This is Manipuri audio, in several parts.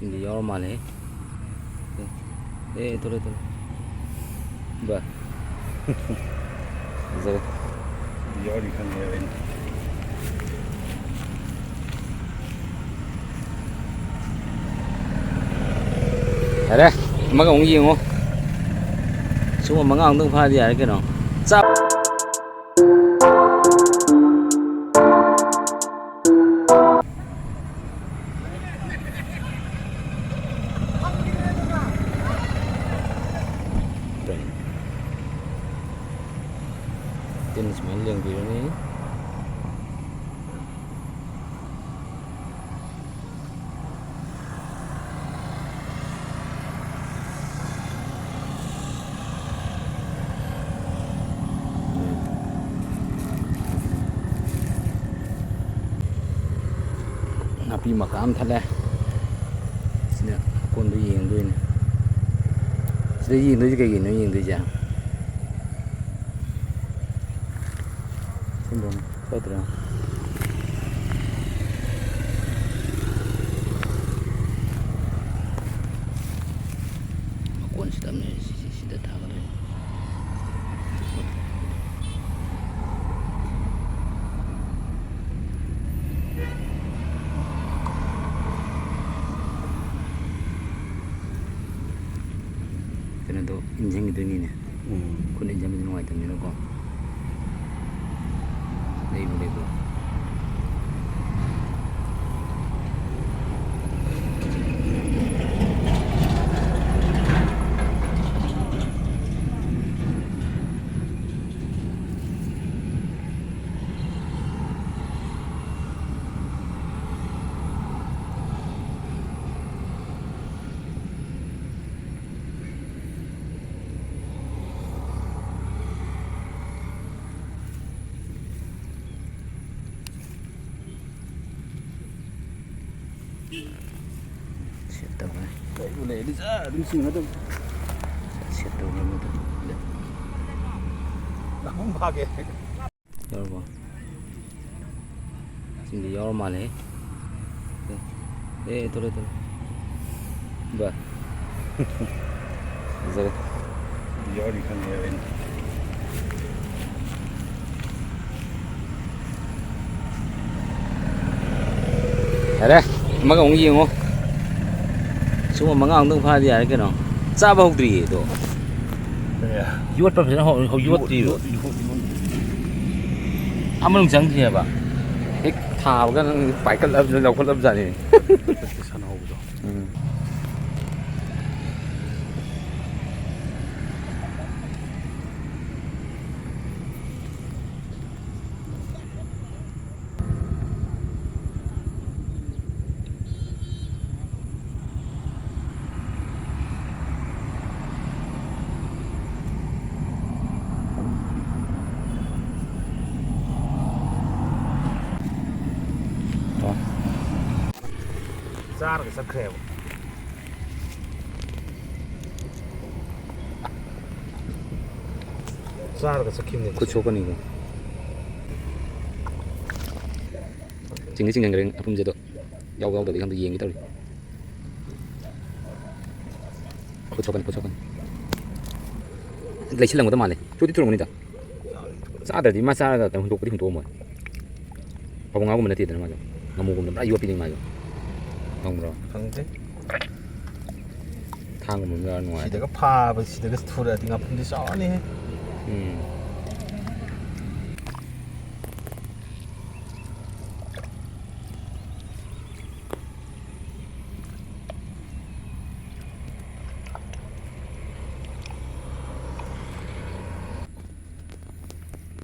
Sini yaur male. Tole tole. Ba. Zara. Yaur ikan ya ini. Ada, maga ong gì không? Xuống mà ngang tung pha đi cái nào? Sao? Jenis main yang biru ni. Napi makam thật đấy. Nè, con đuôi yên đuôi này. Đuôi yên đuôi cái gì nó yên đuôi chàng. Không đúng, sao thế nào? Con sedang ni, sudah tahu dah. Kenapa tu injeng itu ni? Kau injeng itu nuai tu ni lo kau. Ibu. Siap tahu kan? Boleh di sana, di sini ada. Siap tahu nama tu. Namun bahagia. Yaur apa? Sini yaur male. Tole. Ba. Zara. Yaur ikan ya ini. Ada, maga ong gì không? Xuống mà ngang tung pha đi cái nào? Sao bao trì đó? Yuat apa sih? Họ yuat gì đó? Amal chẳng gì ba? Hek thảo cái phải cái lâm đâu có lâm gì này? Sana oldu. Zar cái sắc khéo. Zar cái sắc kim này. Kau coba nih. Chính cái ngành apa menjadi jauh dari kantor yang kita. Kau coba. Lagi silang kita malah. Cuti turun ni dah. Saat ada di masa ada untuk pergi untuk umur. Pabung aku mana tidak macam. Ngamu kumdam. Ayu pilih macam. Không rồi. Không thế. Thang của mình ra ngoài. Chỉ để cái pha và chỉ để cái thua là thì ngập đi rõ nè.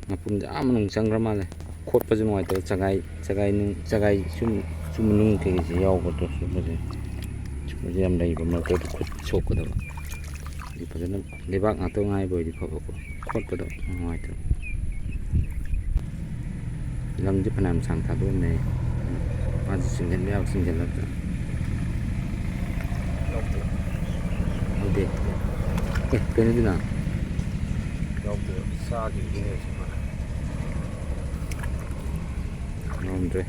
Ngapun jam menungsang ramai. Khot pa ngoài tới cagai sum nung thì giàu của tôi bây giờ em đây có một cái chốt của đó thì bây giờ nó lấy bác tôi ngay bởi thì khot của đó ngoài thôi làm giúp làm sang thảo luôn này và sinh nhân lắm ok cái này thế nào Xa thì cái này ngon rồi